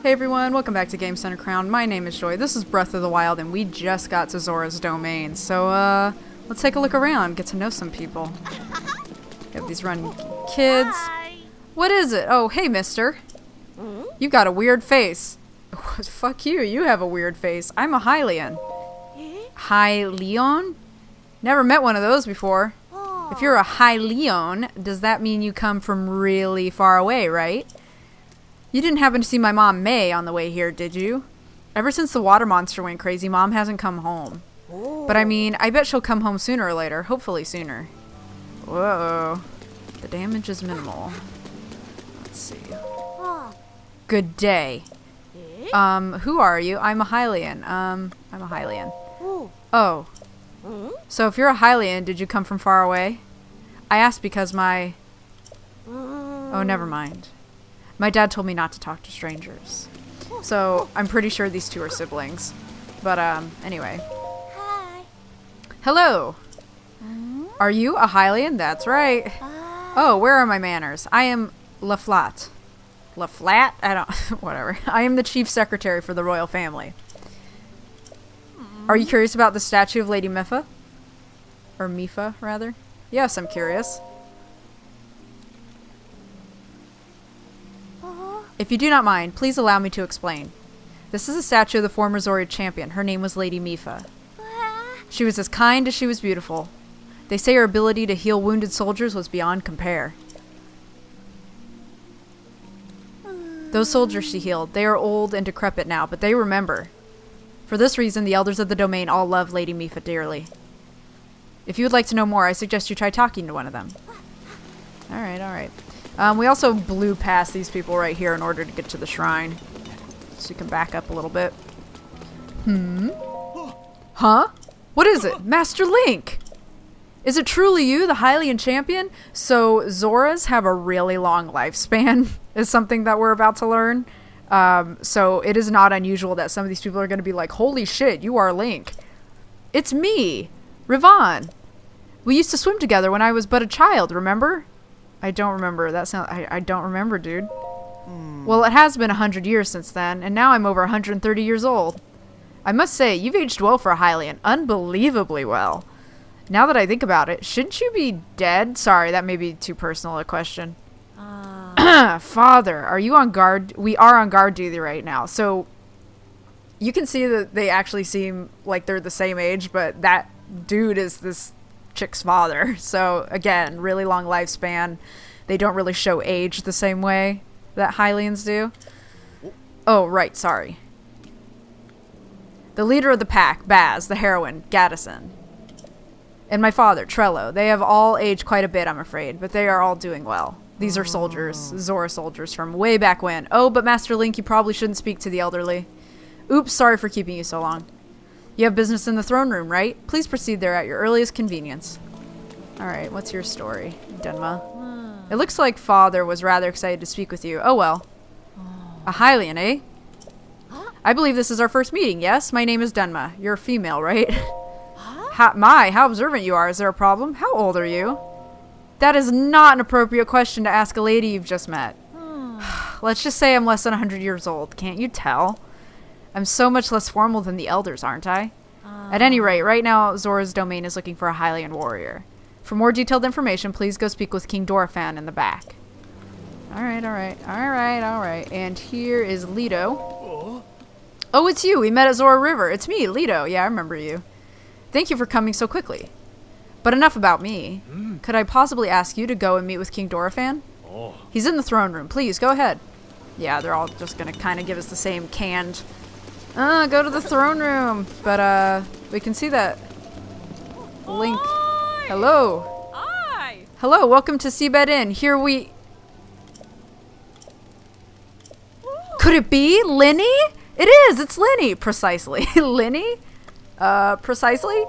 Hey everyone, welcome back to Game Center Crown. My name is Joy. This is Breath of the Wild, and we just got to Zora's domain. So, let's take a look around, get to know some people. We have these running kids. Hi. What is it? Oh, hey, mister. You got a weird face. Fuck you, you have a weird face. I'm a Hylian. Hylian? Never met one of those before. If you're a Hylian, does that mean you come from really far away, right? You didn't happen to see my mom May on the way here, did you? Ever since the water monster went crazy, Mom hasn't come home. But I mean, I bet she'll come home sooner or later. Hopefully sooner. Whoa. The damage is minimal. Let's see. Good day. Who are you? I'm a Hylian. I'm a Hylian. Oh. So if you're a Hylian, did you come from far away? I asked because my... Oh, never mind. My dad told me not to talk to strangers. So, I'm pretty sure these two are siblings. But, anyway. Hi. Hello! Are you a Hylian? That's right. Oh, where are my manners? I am LaFlat. LaFlat? I don't... whatever. I am the chief secretary for the royal family. Are you curious about the statue of Lady Mipha? Or Mipha, rather? Yes, I'm curious. If you do not mind, please allow me to explain. This is a statue of the former Zora Champion. Her name was Lady Mipha. She was as kind as she was beautiful. They say her ability to heal wounded soldiers was beyond compare. Those soldiers she healed, they are old and decrepit now, but they remember. For this reason, the elders of the domain all love Lady Mipha dearly. If you would like to know more, I suggest you try talking to one of them. Alright, alright. We also blew past these people right here in order to get to the shrine. So you can back up a little bit. Huh? What is it? Master Link! Is it truly you, the Hylian champion? So, Zoras have a really long lifespan, is something that we're about to learn. So it is not unusual that some of these people are going to be like, holy shit, you are Link. It's me, Rivan. We used to swim together when I was but a child, remember? I don't remember. I don't remember, dude. Well, it has been 100 years since then, and now I'm over 130 years old. I must say, you've aged well for a Hylian. Unbelievably well. Now that I think about it, shouldn't you be dead? Sorry, that may be too personal a question. Father, are you on guard? We are on guard duty right now. So, you can see that they actually seem like they're the same age, but that dude is this chick's father. So again, really long lifespan. They don't really show age the same way that Hylians do. Oh, right, sorry. The leader of the pack, Baz, the heroine, Gaddison. And my father, Trello. They have all aged quite a bit, I'm afraid, but they are all doing well. These are soldiers, Zora soldiers from way back when. Oh, but Master Link, you probably shouldn't speak to the elderly. Oops, sorry for keeping you so long. You have business in the throne room, right? Please proceed there at your earliest convenience. Alright, what's your story, Denma? It looks like Father was rather excited to speak with you. Oh well. A Hylian, eh? I believe this is our first meeting, yes? My name is Denma. You're a female, right? How observant you are. Is there a problem? How old are you? That is not an appropriate question to ask a lady you've just met. Let's just say I'm less than 100 years old. Can't you tell? I'm so much less formal than the elders, aren't I? At any rate, right now, Zora's domain is looking for a Hylian warrior. For more detailed information, please go speak with King Dorephan in the back. Alright, alright, alright, alright. And here is Lido. Oh, it's you! We met at Zora River. It's me, Lido. Yeah, I remember you. Thank you for coming so quickly. But enough about me. Could I possibly ask you to go and meet with King Dorephan? He's in the throne room. Please, go ahead. Yeah, they're all just gonna kind of give us the same canned... go to the throne room. But, we can see that Link... Hi. Hello. Hi. Hello, welcome to Seabed Inn. Here we... Could it be Linny? It is, it's Linny. Precisely. Linny? Precisely?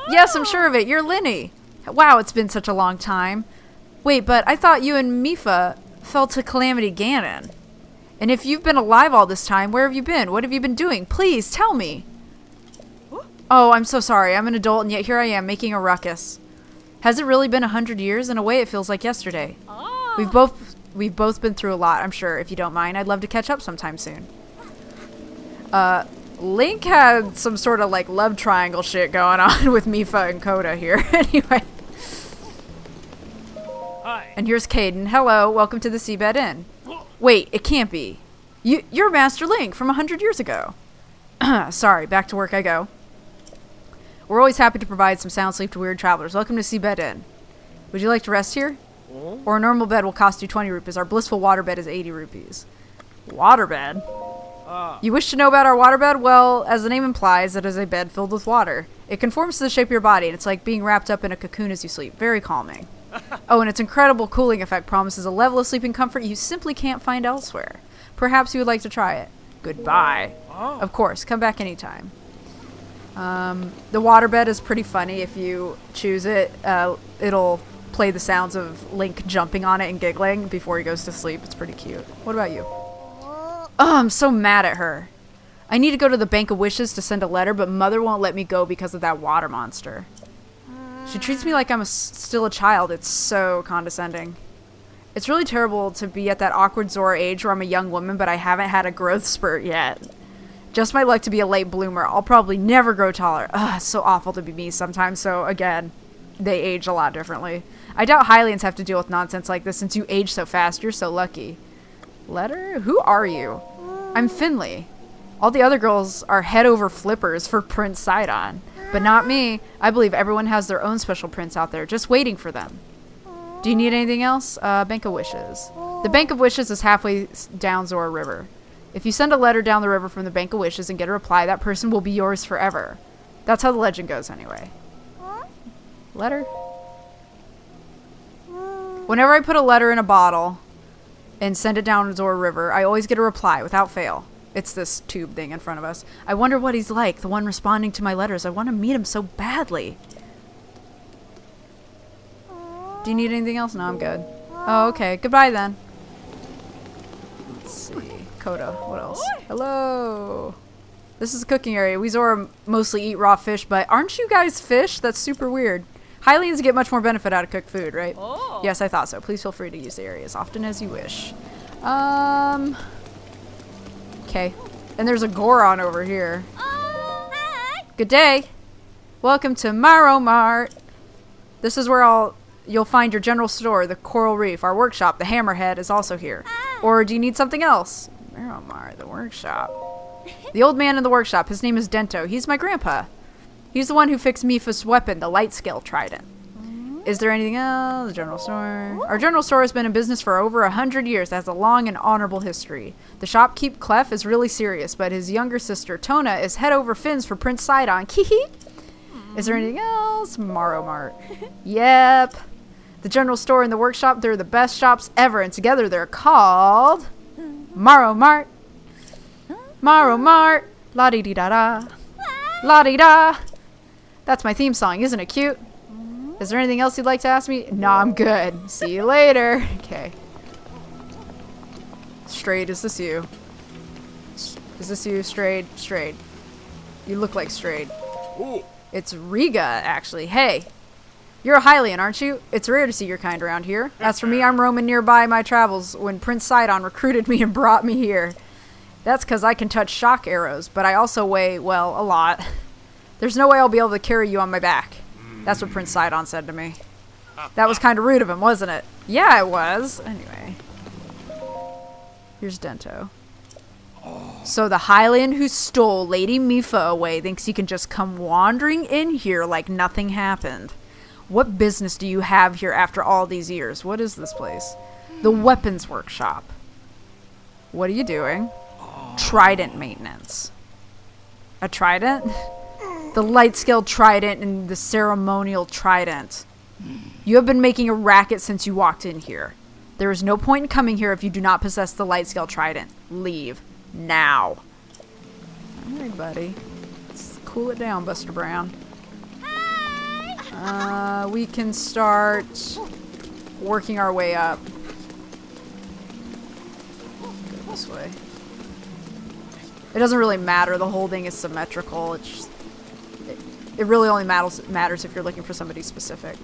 Yes, I'm sure of it. You're Linny. Wow, it's been such a long time. Wait, but I thought you and Mipha fell to Calamity Ganon. And if you've been alive all this time, where have you been? What have you been doing? Please, tell me. Oh, I'm so sorry. I'm an adult, and yet here I am, making a ruckus. Has it really been 100 years? In a way, it feels like yesterday. We've both been through a lot, I'm sure. If you don't mind, I'd love to catch up sometime soon. Link had some sort of like love triangle shit going on with Mipha and Coda here. Anyway. Hi. And here's Caden. Hello, welcome to the Seabed Inn. Wait, it can't be. You're Master Link from 100 years ago. Sorry, back to work I go. We're always happy to provide some sound sleep to weird travelers. Welcome to Seabed Inn. Would you like to rest here? Or a normal bed will cost you 20 rupees. Our blissful waterbed is 80 rupees. Waterbed? You wish to know about our waterbed? Well, as the name implies, it is a bed filled with water. It conforms to the shape of your body, and it's like being wrapped up in a cocoon as you sleep. Very calming. Oh, and its incredible cooling effect promises a level of sleeping comfort you simply can't find elsewhere. Perhaps you would like to try it. Goodbye. Of course, come back anytime. The waterbed is pretty funny. If you choose it, it'll play the sounds of Link jumping on it and giggling before he goes to sleep. It's pretty cute. What about you? Oh, I'm so mad at her. I need to go to the Bank of Wishes to send a letter, but Mother won't let me go because of that water monster. She treats me like I'm still a child. It's so condescending. It's really terrible to be at that awkward Zora age where I'm a young woman, but I haven't had a growth spurt yet. Just my luck to be a late bloomer. I'll probably never grow taller. Ugh, it's so awful to be me sometimes. So, again, they age a lot differently. I doubt Hylians have to deal with nonsense like this since you age so fast. You're so lucky. Letter? Who are you? I'm Finley. All the other girls are head over flippers for Prince Sidon. But not me. I believe everyone has their own special prince out there, just waiting for them. Do you need anything else? Bank of Wishes. The Bank of Wishes is halfway down Zora River. If you send a letter down the river from the Bank of Wishes and get a reply, that person will be yours forever. That's how the legend goes anyway. Letter? Whenever I put a letter in a bottle and send it down Zora River, I always get a reply without fail. It's this tube thing in front of us. I wonder what he's like, the one responding to my letters. I want to meet him so badly. Do you need anything else? No, I'm good. Oh, okay. Goodbye then. Let's see. Coda. What else? Hello. This is the cooking area. We Zora mostly eat raw fish, but aren't you guys fish? That's super weird. Hylians get much more benefit out of cooked food, right? Oh. Yes, I thought so. Please feel free to use the area as often as you wish. Okay. And there's a Goron over here. Good day. Welcome to Maro Mart. This is where you'll find your general store, the Coral Reef. Our workshop, the Hammerhead, is also here. Or do you need something else? Maro Mart, the workshop. The old man in the workshop, his name is Dento. He's my grandpa. He's the one who fixed Mipha's weapon, the light scale trident. Is there anything else? The general store. Our general store has been in business for over 100 years. It has a long and honorable history. The shopkeep Clef is really serious, but his younger sister Tona is head over fins for Prince Sidon. Kihi. Is there anything else? Maro Mart. Yep. The general store and the workshop, they're the best shops ever, and together they're called Maro Mart. Maro Mart. La-dee-dee-da-da. La-dee-da. That's my theme song. Isn't it cute? Is there anything else you'd like to ask me? No, I'm good. See you later. Okay. Strayed, is this you? Is this you, Strayed? Strayed. You look like Strayed. Ooh. It's Riga, actually. Hey. You're a Hylian, aren't you? It's rare to see your kind around here. As for me, I'm roaming nearby my travels when Prince Sidon recruited me and brought me here. That's because I can touch shock arrows, but I also weigh, well, a lot. There's no way I'll be able to carry you on my back. That's what Prince Sidon said to me. That was kind of rude of him, wasn't it? Yeah, it was. Anyway. Here's Dento. So the Hylian who stole Lady Mipha away thinks he can just come wandering in here like nothing happened. What business do you have here after all these years? What is this place? The weapons workshop. What are you doing? Trident maintenance. A trident? The light scale trident and the ceremonial trident. You have been making a racket since you walked in here. There is no point in coming here if you do not possess the light scale trident. Leave. Now. Alright, buddy. Let's cool it down, Buster Brown. We can start working our way up. Go this way. It doesn't really matter. The whole thing is symmetrical. It's just, it really only matters if you're looking for somebody specific.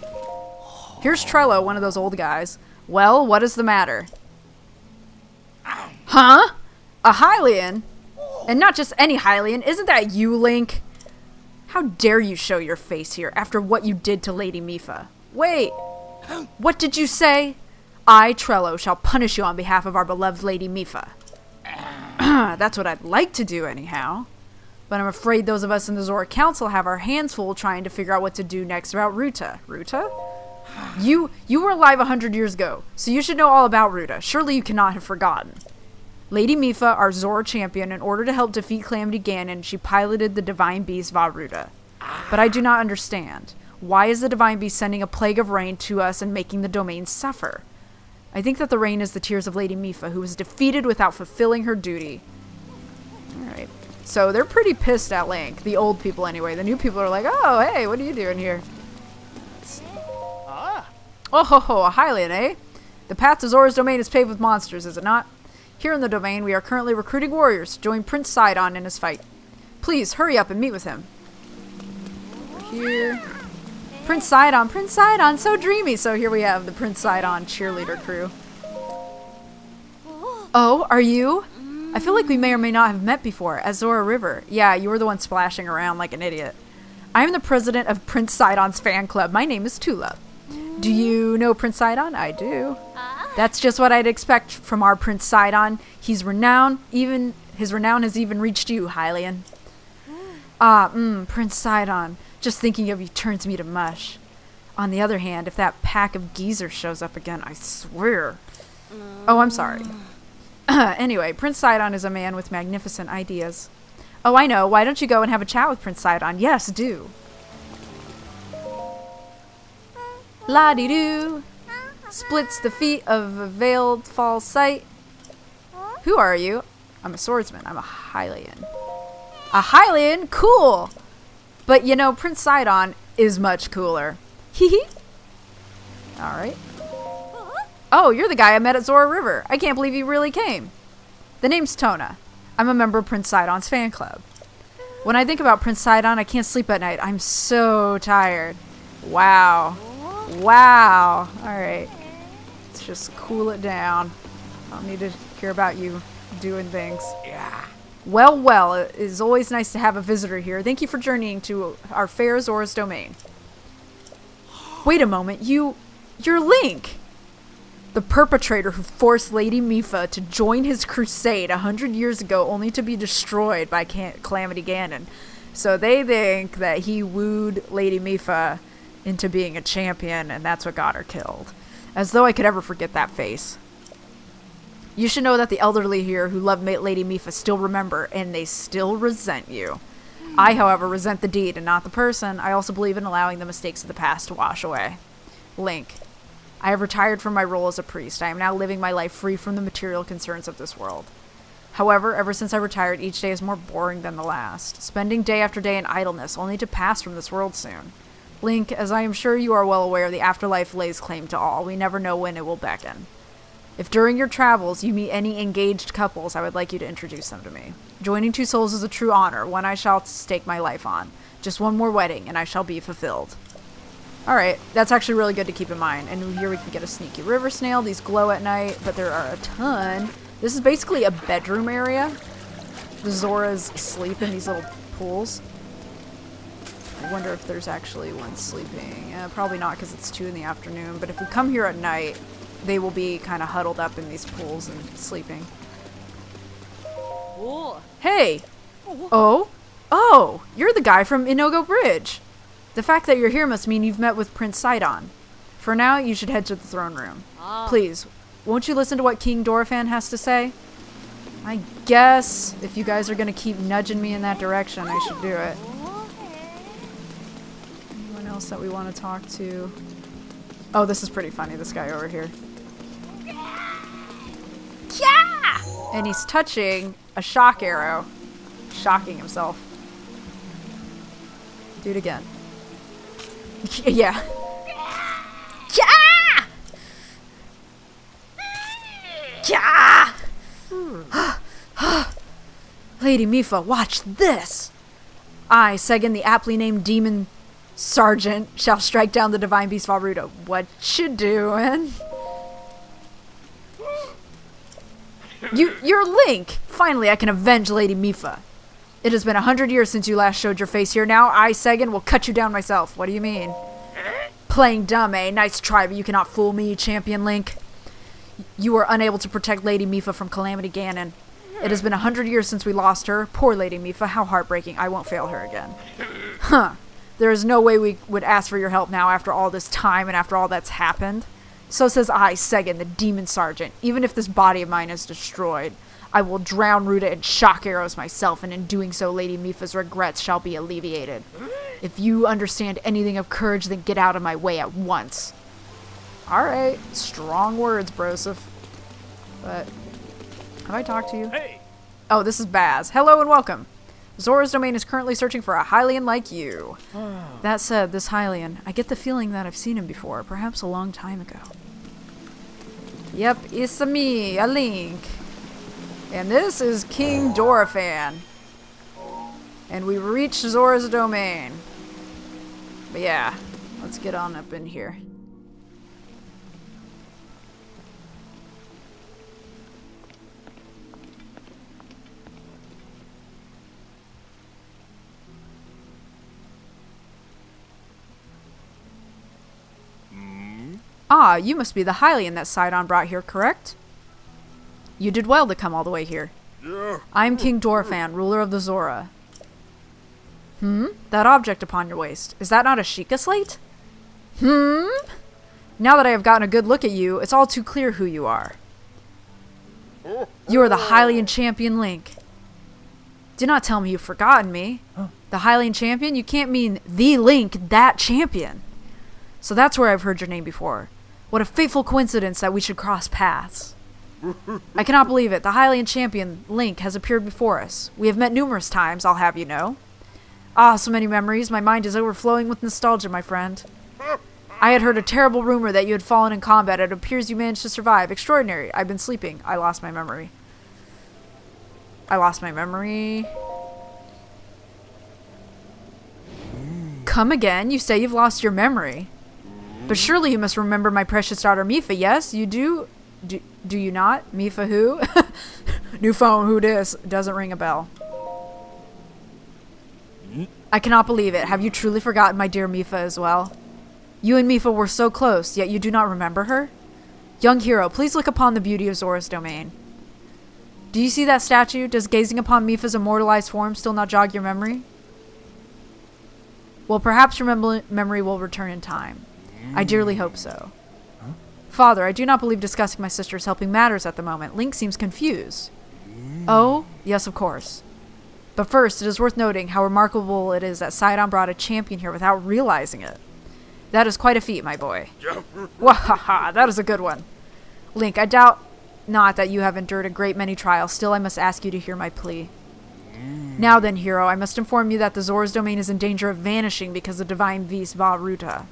Here's Trello, one of those old guys. Well, what is the matter? Huh? A Hylian? And not just any Hylian. Isn't that you, Link? How dare you show your face here after what you did to Lady Mipha? Wait. What did you say? I, Trello, shall punish you on behalf of our beloved Lady Mipha. That's what I'd like to do anyhow. But I'm afraid those of us in the Zora Council have our hands full trying to figure out what to do next about Ruta. Ruta? You were alive 100 years ago, so you should know all about Ruta. Surely you cannot have forgotten. Lady Mipha, our Zora champion, in order to help defeat Calamity Ganon, she piloted the divine beast Varuta. But I do not understand. Why is the divine beast sending a plague of rain to us and making the domain suffer? I think that the rain is the tears of Lady Mipha, who was defeated without fulfilling her duty. Alright. So they're pretty pissed at Link. The old people anyway. The new people are like, oh, hey, what are you doing here? Oh ho ho, a Hylian, eh? The path to Zora's domain is paved with monsters, is it not? Here in the domain, we are currently recruiting warriors to join Prince Sidon in his fight. Please, hurry up and meet with him. Over here. Prince Sidon, so dreamy. So here we have the Prince Sidon cheerleader crew. Oh, are you? I feel like we may or may not have met before at Zora River. Yeah, you were the one splashing around like an idiot. I am the president of Prince Sidon's fan club. My name is Tula. Do you know Prince Sidon? I do. That's just what I'd expect from our Prince Sidon. He's renowned. His renown has even reached you, Hylian. Prince Sidon. Just thinking of you turns me to mush. On the other hand, if that pack of geezers shows up again, I swear. Oh, I'm sorry. Anyway, Prince Sidon is a man with magnificent ideas. Oh, I know. Why don't you go and have a chat with Prince Sidon? Yes, do. La-dee-doo. Splits the feet of a veiled false sight. Who are you? I'm a swordsman. I'm a Hylian. A Hylian? Cool! But, you know, Prince Sidon is much cooler. Hee hee. Alright. Oh, you're the guy I met at Zora River. I can't believe you really came. The name's Tona. I'm a member of Prince Sidon's fan club. When I think about Prince Sidon, I can't sleep at night. I'm so tired. Wow. Wow. Alright. Let's just cool it down. I don't need to hear about you doing things. Yeah. Well, it is always nice to have a visitor here. Thank you for journeying to our fair Zora's domain. Wait a moment. You're Link! The perpetrator who forced Lady Mipha to join his crusade 100 years ago only to be destroyed by Calamity Ganon. So they think that he wooed Lady Mipha into being a champion, and that's what got her killed. As though I could ever forget that face. You should know that the elderly here who love Lady Mipha still remember, and they still resent you. I, however, resent the deed and not the person. I also believe in allowing the mistakes of the past to wash away. Link. I have retired from my role as a priest. I am now living my life free from the material concerns of this world. However, ever since I retired, each day is more boring than the last, spending day after day in idleness, only to pass from this world soon. Link, as I am sure you are well aware, the afterlife lays claim to all. We never know when it will beckon. If during your travels you meet any engaged couples, I would like you to introduce them to me. Joining two souls is a true honor, one I shall stake my life on. Just one more wedding, and I shall be fulfilled. Alright, that's actually really good to keep in mind. And here we can get a sneaky river snail. These glow at night, but there are a ton. This is basically a bedroom area. The Zoras sleep in these little pools. I wonder if there's actually one sleeping. Probably not because it's 2 in the afternoon, but if we come here at night, they will be kind of huddled up in these pools and sleeping. Hey! Oh! You're the guy from Inogo Bridge! The fact that you're here must mean you've met with Prince Sidon. For now, you should head to the throne room. Please, won't you listen to what King Dorephan has to say? I guess if you guys are going to keep nudging me in that direction, I should do it. Anyone else that we want to talk to? Oh, this is pretty funny, this guy over here. Yeah! And he's touching a shock arrow. Shocking himself. Do it again. Yeah. Yeah! Yeah! Lady Mipha, watch this! I, Segan, the aptly named Demon Sergeant, shall strike down the divine beast Varuta. What you doing? You're Link! Finally, I can avenge Lady Mipha. It has been 100 years since you last showed your face here. Now I, Sagan, will cut you down myself. What do you mean? Playing dumb, eh? Nice try, but you cannot fool me, Champion Link. You were unable to protect Lady Mipha from Calamity Ganon. It has been 100 years since we lost her. Poor Lady Mipha, how heartbreaking. I won't fail her again. Huh. There is no way we would ask for your help now after all this time and after all that's happened. So says I, Segan, the Demon Sergeant. Even if this body of mine is destroyed, I will drown Ruta in shock arrows myself, and in doing so, Lady Mipha's regrets shall be alleviated. If you understand anything of courage, then get out of my way at once. Alright, strong words, Broseph. But, have I talked to you? Hey! Oh, this is Baz. Hello and welcome. Zora's Domain is currently searching for a Hylian like you. That said, this Hylian, I get the feeling that I've seen him before, perhaps a long time ago. Yep, it's me, a Link. And this is King Dorephan. And we reached Zora's Domain. But yeah, let's get on up in here. Ah, you must be the Hylian that Sidon brought here, correct? You did well to come all the way here. I am King Dorephan, ruler of the Zora. That object upon your waist, is that not a Sheikah slate? Now that I have gotten a good look at you, it's all too clear who you are. You are the Hylian champion Link. Do not tell me you've forgotten me. The Hylian champion? You can't mean the Link, that champion. So that's where I've heard your name before. What a fateful coincidence that we should cross paths. I cannot believe it. The Hylian champion, Link, has appeared before us. We have met numerous times, I'll have you know. Ah, so many memories. My mind is overflowing with nostalgia, my friend. I had heard a terrible rumor that you had fallen in combat. It appears you managed to survive. Extraordinary. I've been sleeping. I lost my memory. Come again? You say you've lost your memory. But surely you must remember my precious daughter Mipha, yes? You do? Do you not? Mipha who? New phone, who dis? Doesn't ring a bell. I cannot believe it. Have you truly forgotten my dear Mipha as well? You and Mipha were so close, yet you do not remember her? Young hero, please look upon the beauty of Zora's Domain. Do you see that statue? Does gazing upon Mipha's immortalized form still not jog your memory? Well, perhaps your memory will return in time. I dearly hope so. Father, I do not believe discussing my sister is helping matters at the moment. Link seems confused. Oh, yes, of course. But first, it is worth noting how remarkable it is that Sidon brought a champion here without realizing it. That is quite a feat, my boy. Wahaha, that is a good one. Link, I doubt not that you have endured a great many trials. Still, I must ask you to hear my plea. Now then, hero, I must inform you that the Zora's Domain is in danger of vanishing because of divine beast Vah Ruta.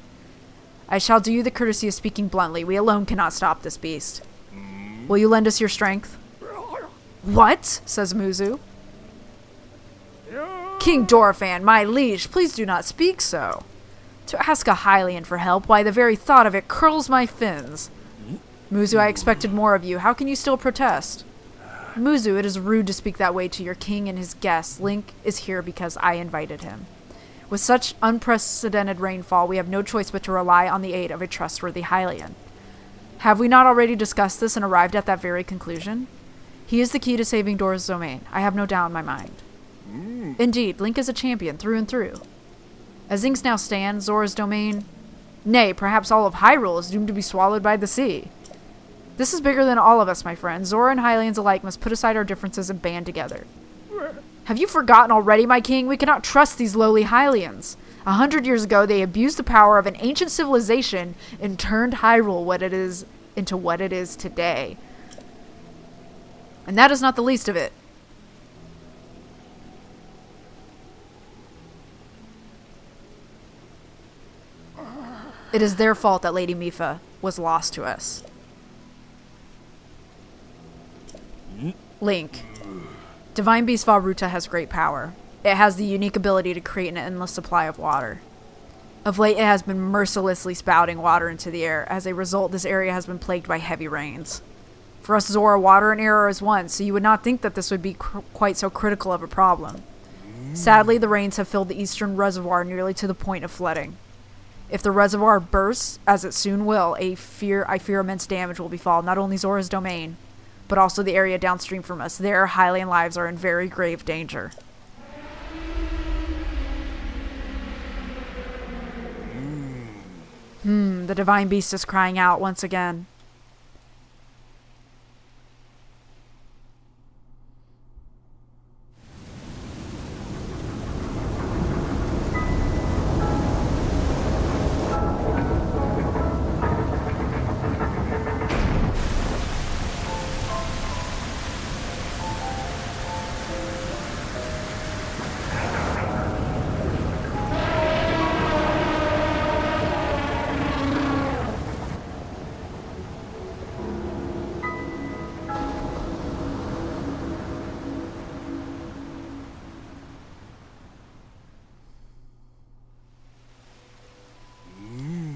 I shall do you the courtesy of speaking bluntly. We alone cannot stop this beast. Will you lend us your strength? What? Says Muzu. King Dorephan, my liege, please do not speak so. To ask a Hylian for help, why the very thought of it curls my fins. Muzu, I expected more of you. How can you still protest? Muzu, it is rude to speak that way to your king and his guests. Link is here because I invited him. With such unprecedented rainfall, we have no choice but to rely on the aid of a trustworthy Hylian. Have we not already discussed this and arrived at that very conclusion? He is the key to saving Zora's Domain. I have no doubt in my mind. Indeed, Link is a champion through and through. As things now stand, Zora's Domain, nay, perhaps all of Hyrule, is doomed to be swallowed by the sea. This is bigger than all of us, my friend. Zora and Hylians alike must put aside our differences and band together. Have you forgotten already, my king? We cannot trust these lowly Hylians. 100 years ago, they abused the power of an ancient civilization and turned Hyrule into what it is today. And that is not the least of it. It is their fault that Lady Mipha was lost to us. Link. Divine Beast Vah Ruta has great power. It has the unique ability to create an endless supply of water. Of late, it has been mercilessly spouting water into the air. As a result, this area has been plagued by heavy rains. For us Zora, water and air are as one, so you would not think that this would be quite so critical of a problem. Sadly, the rains have filled the eastern reservoir nearly to the point of flooding. If the reservoir bursts, as it soon will, I fear immense damage will befall not only Zora's domain, but also the area downstream from us. Their Hylian lives are in very grave danger. The divine beast is crying out once again.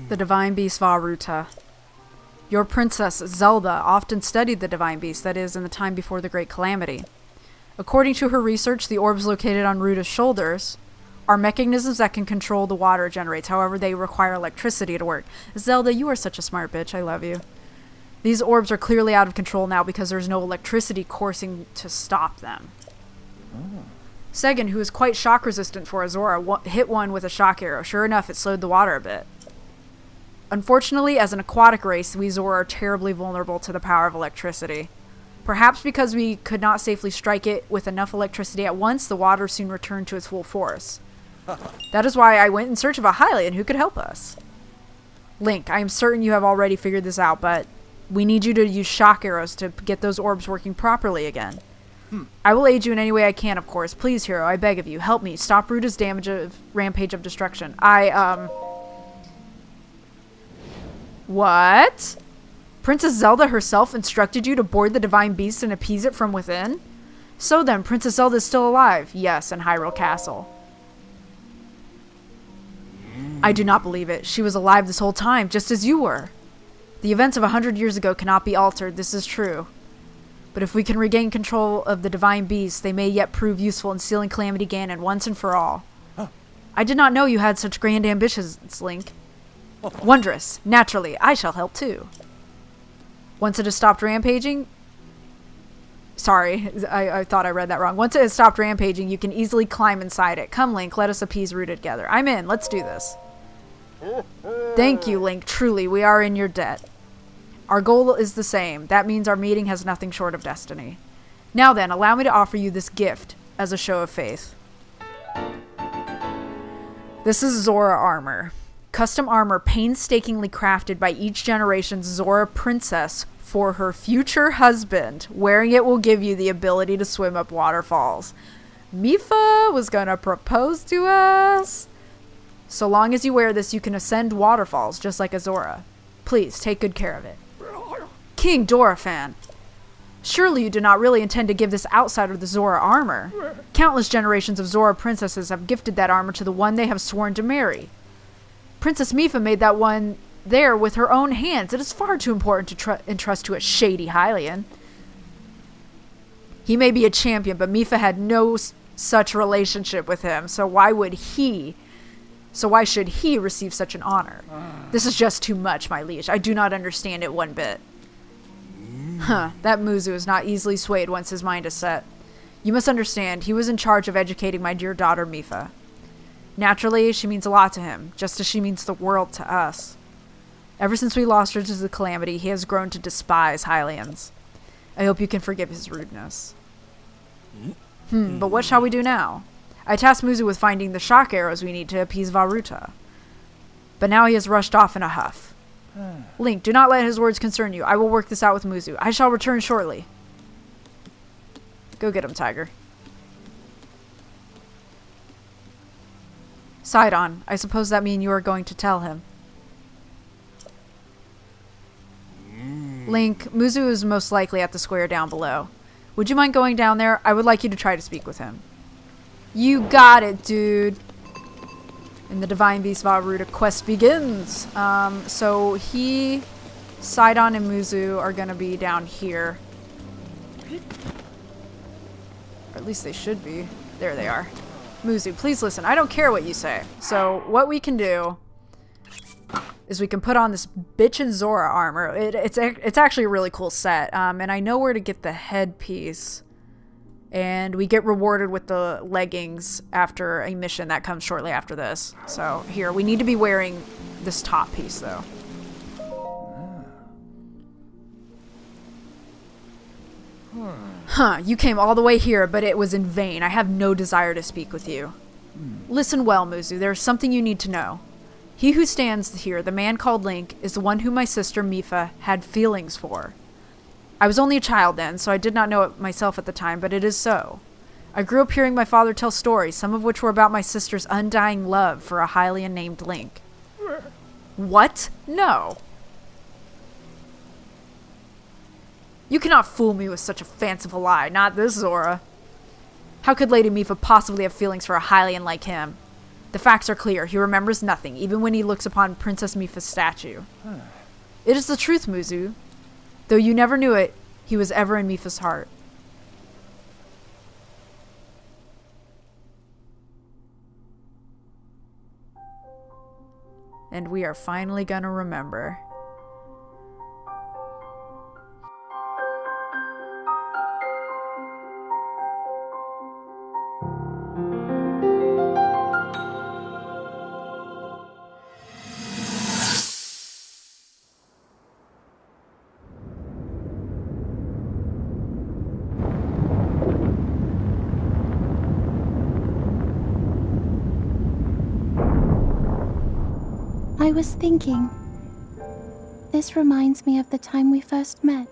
The divine beast Varuta. Your princess Zelda often studied the divine beast, that is, in the time before the Great Calamity. According to her research, the orbs located on Ruta's shoulders are mechanisms that can control the water it generates. However, they require electricity to work. Zelda, you are such a smart bitch. I love you. These orbs are clearly out of control now because there's no electricity coursing to stop them. Segan, who is quite shock resistant for a Zora, hit one with a shock arrow. Sure enough, it slowed the water a bit. Unfortunately, as an aquatic race, we Zora are terribly vulnerable to the power of electricity. Perhaps because we could not safely strike it with enough electricity at once, the water soon returned to its full force. That is why I went in search of a Hylian who could help us. Link, I am certain you have already figured this out, but we need you to use shock arrows to get those orbs working properly again. I will aid you in any way I can, of course. Please, hero, I beg of you, help me. Stop Ruta's rampage of destruction. What? Princess Zelda herself instructed you to board the divine beast and appease it from within? So then, Princess Zelda is still alive. Yes, in Hyrule Castle. I do not believe it. She was alive this whole time, just as you were. The events of 100 years ago cannot be altered, this is true. But if we can regain control of the divine beast, they may yet prove useful in sealing Calamity Ganon once and for all. I did not know you had such grand ambitions, Link. Wondrous. Naturally, I shall help too. Once it has stopped rampaging... Sorry, I thought I read that wrong. Once it has stopped rampaging, you can easily climb inside it. Come, Link, let us appease Ruta together. I'm in. Let's do this. Thank you, Link. Truly, we are in your debt. Our goal is the same. That means our meeting has nothing short of destiny. Now then, allow me to offer you this gift as a show of faith. This is Zora armor. Custom armor painstakingly crafted by each generation's Zora princess for her future husband. Wearing it will give you the ability to swim up waterfalls. Mipha was gonna propose to us. So long as you wear this, you can ascend waterfalls just like a Zora. Please, take good care of it. King Dorephan. Surely you do not really intend to give this outsider the Zora armor. Countless generations of Zora princesses have gifted that armor to the one they have sworn to marry. Princess Mipha made that one there with her own hands. It is far too important to entrust to a shady Hylian. He may be a champion, but Mipha had no such relationship with him, so why should he receive such an honor? This is just too much, my liege. I do not understand it one bit. That Muzu is not easily swayed once his mind is set. You must understand, he was in charge of educating my dear daughter Mipha. Naturally, she means a lot to him, just as she means the world to us. Ever since we lost her to the Calamity, he has grown to despise Hylians. I hope you can forgive his rudeness. But what shall we do now? I tasked Muzu with finding the shock arrows we need to appease Varuta. But now he has rushed off in a huff. Link, do not let his words concern you. I will work this out with Muzu. I shall return shortly. Go get him, Tiger. Sidon, I suppose that means you are going to tell him. Link, Muzu is most likely at the square down below. Would you mind going down there? I would like you to try to speak with him. You got it, dude. And the Divine Beast Varuta quest begins. So he Sidon and Muzu are gonna be down here. Or at least they should be. There they are. Muzu, please listen. I don't care what you say. So what we can do is we can put on this bitchin' Zora armor. It's actually a really cool set. And I know where to get the headpiece. And we get rewarded with the leggings after a mission that comes shortly after this. So here, we need to be wearing this top piece though. Huh, you came all the way here, but it was in vain. I have no desire to speak with you. Listen well, Muzu, there is something you need to know. He who stands here, the man called Link, is the one whom my sister Mipha had feelings for. I was only a child then, so I did not know it myself at the time, but it is so. I grew up hearing my father tell stories, some of which were about my sister's undying love for a Hylian named Link. What? No. You cannot fool me with such a fanciful lie, not this Zora. How could Lady Mipha possibly have feelings for a Hylian like him? The facts are clear. He remembers nothing, even when he looks upon Princess Mipha's statue. It is the truth, Muzu. Though you never knew it, he was ever in Mipha's heart. And we are finally gonna remember. I was thinking, this reminds me of the time we first met.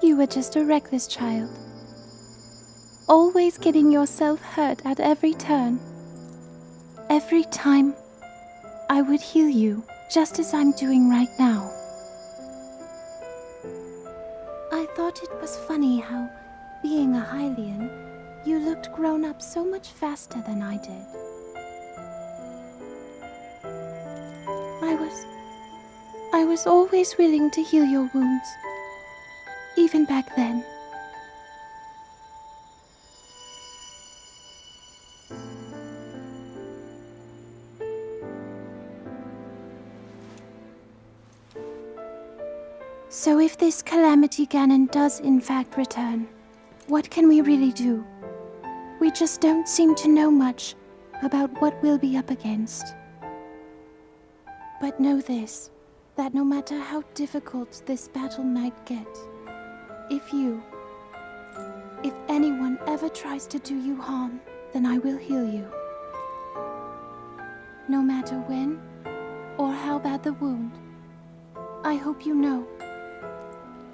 You were just a reckless child, always getting yourself hurt at every turn. Every time, I would heal you, just as I'm doing right now. I thought it was funny how, being a Hylian, you looked grown up so much faster than I did. I was always willing to heal your wounds, even back then. So if this Calamity Ganon does in fact return, what can we really do? We just don't seem to know much about what we'll be up against. But know this, that no matter how difficult this battle might get, if anyone ever tries to do you harm, then I will heal you. No matter when or how bad the wound, I hope you know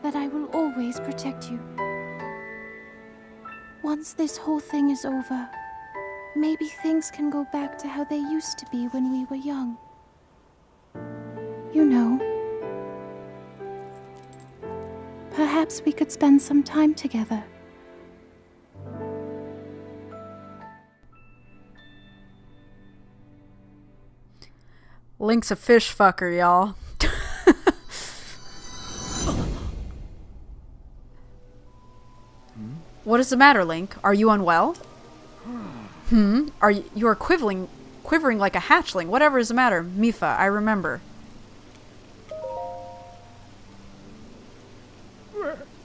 that I will always protect you. Once this whole thing is over, maybe things can go back to how they used to be when we were young. You know, perhaps we could spend some time together. Link's a fish fucker, y'all. What is the matter, Link? Are you unwell? You are quivering like a hatchling. Whatever is the matter? Mipha, I remember.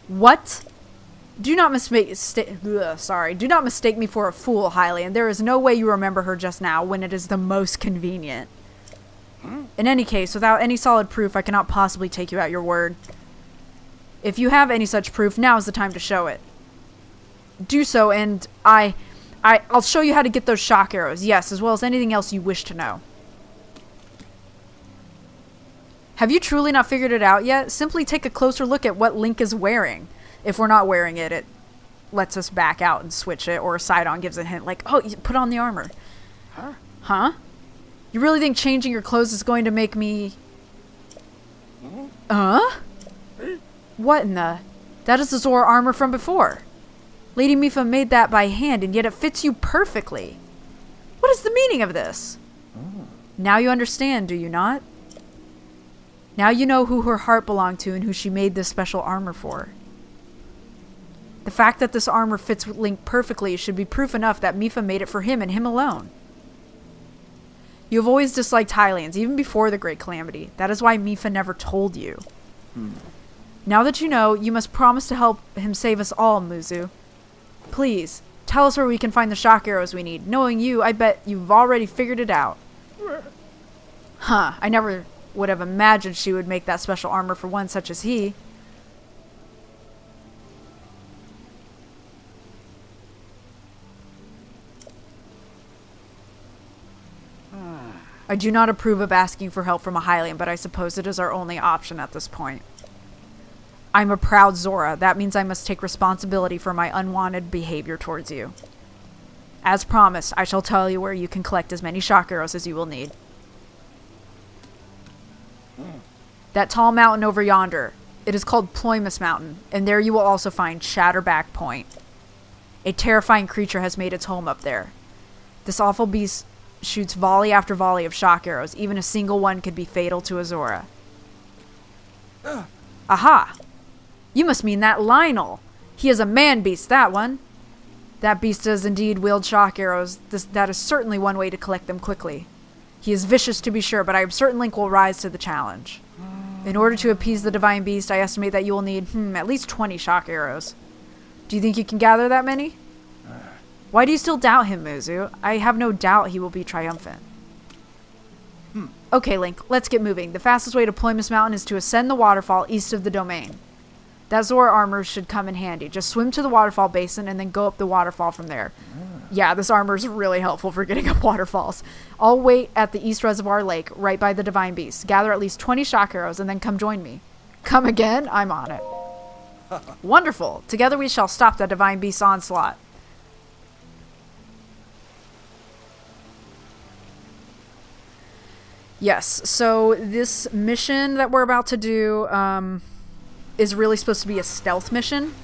What? Do not mistake me for a fool, Hylian. There is no way you remember her just now when it is the most convenient. In any case, without any solid proof, I cannot possibly take you at your word. If you have any such proof, now is the time to show it. Do so, and I'll show you how to get those shock arrows, yes, as well as anything else you wish to know. Have you truly not figured it out yet? Simply take a closer look at what Link is wearing. If we're not wearing it, it lets us back out and switch it, or Sidon gives a hint like, oh, you put on the armor. Huh? You really think changing your clothes is going to make me... What in the... That is the Zora armor from before. Lady Mipha made that by hand, and yet it fits you perfectly. What is the meaning of this? Now you understand, do you not? Now you know who her heart belonged to and who she made this special armor for. The fact that this armor fits Link perfectly should be proof enough that Mipha made it for him and him alone. You have always disliked Hylians, even before the Great Calamity. That is why Mipha never told you. Now that you know, you must promise to help him save us all, Muzu. Please, tell us where we can find the shock arrows we need. Knowing you, I bet you've already figured it out. Huh, I never would have imagined she would make that special armor for one such as he. I do not approve of asking for help from a Hylian, but I suppose it is our only option at this point. I'm a proud Zora. That means I must take responsibility for my unwanted behavior towards you. As promised, I shall tell you where you can collect as many shock arrows as you will need. That tall mountain over yonder. It is called Ploymus Mountain, and there you will also find Shatterback Point. A terrifying creature has made its home up there. This awful beast shoots volley after volley of shock arrows. Even a single one could be fatal to a Zora. Aha! You must mean that Lionel. He is a man-beast, that one. That beast does indeed wield shock arrows. That is certainly one way to collect them quickly. He is vicious to be sure, but I am certain Link will rise to the challenge. In order to appease the divine beast, I estimate that you will need, at least 20 shock arrows. Do you think you can gather that many? Why do you still doubt him, Muzu? I have no doubt he will be triumphant. Okay, Link, let's get moving. The fastest way to Ploymus Mountain is to ascend the waterfall east of the domain. That Zora armor should come in handy. Just swim to the waterfall basin and then go up the waterfall from there. Yeah, this armor is really helpful for getting up waterfalls. I'll wait at the East Reservoir Lake, right by the Divine Beast. Gather at least 20 shock arrows and then come join me. Come again? I'm on it. Wonderful. Together we shall stop the Divine Beast's onslaught. Yes, so this mission that we're about to do is really supposed to be a stealth mission.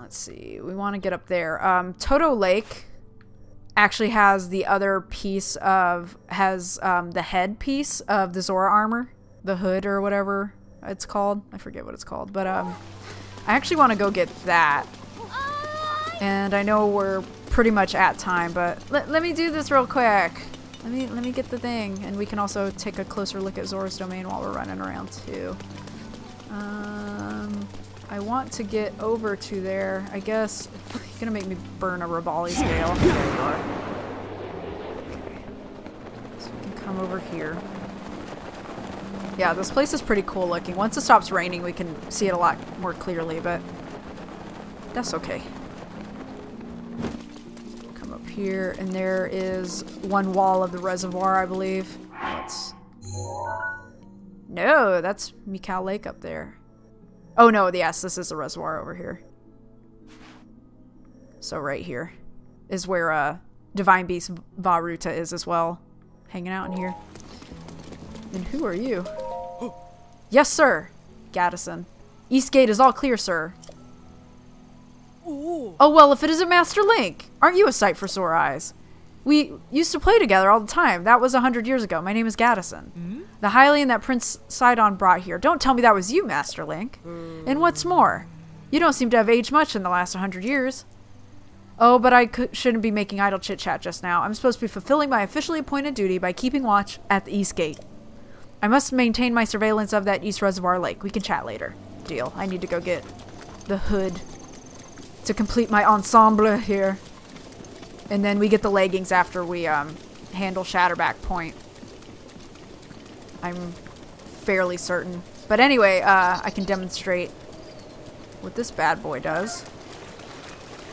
Let's see, we want to get up there. Toto Lake actually has the other piece of, the head piece of the Zora armor. The hood or whatever it's called. I forget what it's called, but I actually want to go get that. And I know we're pretty much at time, but let me do this real quick. Let me get the thing, and we can also take a closer look at Zora's domain while we're running around too. I want to get over to there. I guess you're gonna make me burn a Ribali scale. There you are. Okay. So we can come over here. Yeah, this place is pretty cool looking. Once it stops raining, we can see it a lot more clearly, but that's okay. Here, and there is one wall of the reservoir, I believe. No, that's Mikau Lake up there. Oh no, yes, this is the reservoir over here. So right here is where Divine Beast Varuta is as well, hanging out in here. And who are you? Yes, sir. Gaddison. East Gate is all clear, sir. Oh, well, if it isn't Master Link, aren't you a sight for sore eyes? We used to play together all the time. That was 100 years ago. My name is Gaddison. The Hylian that Prince Sidon brought here. Don't tell me that was you, Master Link. And what's more, you don't seem to have aged much in the last 100 years. Oh, but I shouldn't be making idle chit-chat just now. I'm supposed to be fulfilling my officially appointed duty by keeping watch at the East Gate. I must maintain my surveillance of that East Reservoir Lake. We can chat later. Deal. I need to go get the hood to complete my ensemble here. And then we get the leggings after we handle Shatterback Point. I'm fairly certain. But anyway, I can demonstrate what this bad boy does.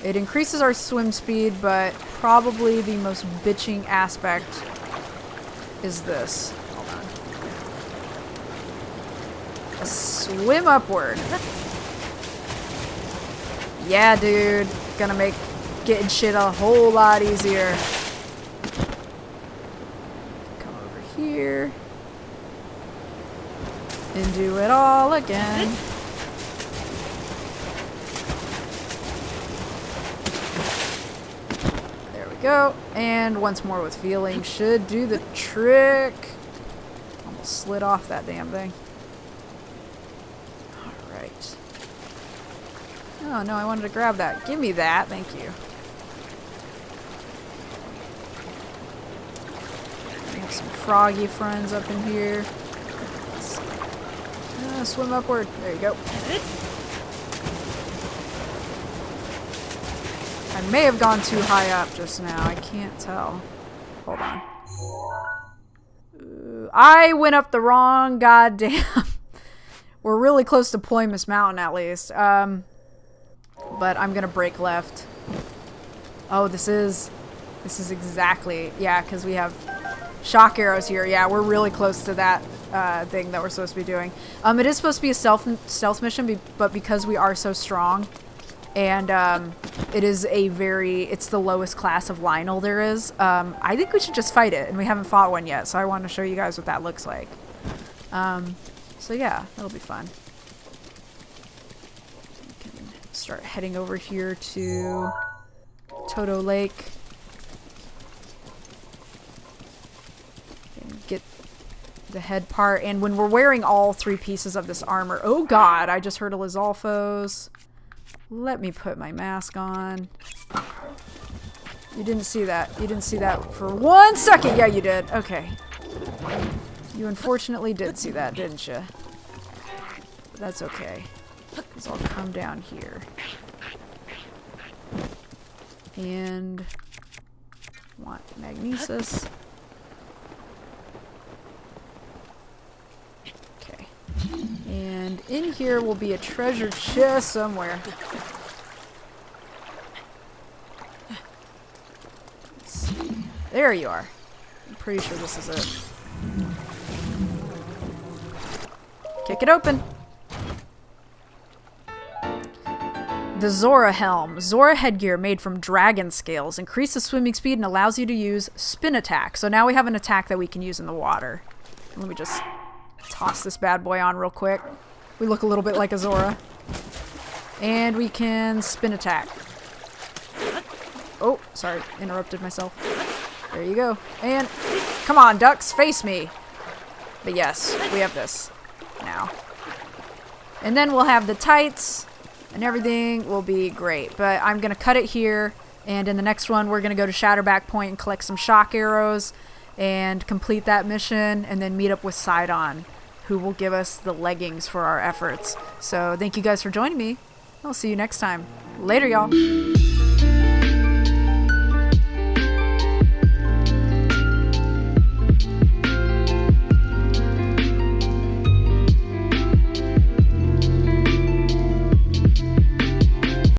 It increases our swim speed, but probably the most bitching aspect is this. Hold on. Swim upward. Yeah, dude. Gonna make getting shit a whole lot easier. Come over here. And do it all again. There we go. And once more with feeling should do the trick. slid off that damn thing. Alright. Oh no, I wanted to grab that. Give me that, thank you. We have some froggy friends up in here. Swim upward. There you go. I may have gone too high up just now. I can't tell. Hold on. I went up the wrong goddamn... We're really close to Ploymus Mountain, at least. But I'm gonna break left. Oh, this is exactly... Yeah, because we have shock arrows here. Yeah, we're really close to that thing that we're supposed to be doing. It is supposed to be a stealth mission, but because we are so strong, and it is it's the lowest class of Lionel there is, I think we should just fight it, and we haven't fought one yet, so I want to show you guys what that looks like. So yeah, that'll be fun. We can start heading over here to Toto Lake. And get the head part, and when we're wearing all 3 pieces of this armor, oh god, I just heard a Lizalfos. Let me put my mask on. You didn't see that. You didn't see that for 1 second. Yeah, you did. Okay. You unfortunately did see that, didn't you? But that's okay, because I'll come down here. And want magnesis. And in here will be a treasure chest somewhere. Let's see. There you are. I'm pretty sure this is it. Kick it open. The Zora Helm. Zora headgear made from dragon scales. Increases swimming speed and allows you to use spin attack. So now we have an attack that we can use in the water. Let me just toss this bad boy on real quick. We look a little bit like a Zora. And we can spin attack. Oh, sorry. Interrupted myself. There you go. And come on, ducks, face me. But yes, we have this now. And then we'll have the tights and everything will be great. But I'm going to cut it here. And in the next one, we're going to go to Shatterback Point and collect some shock arrows and complete that mission, and then meet up with Sidon, who will give us the leggings for our efforts. So thank you guys for joining me. I'll see you next time. Later, y'all.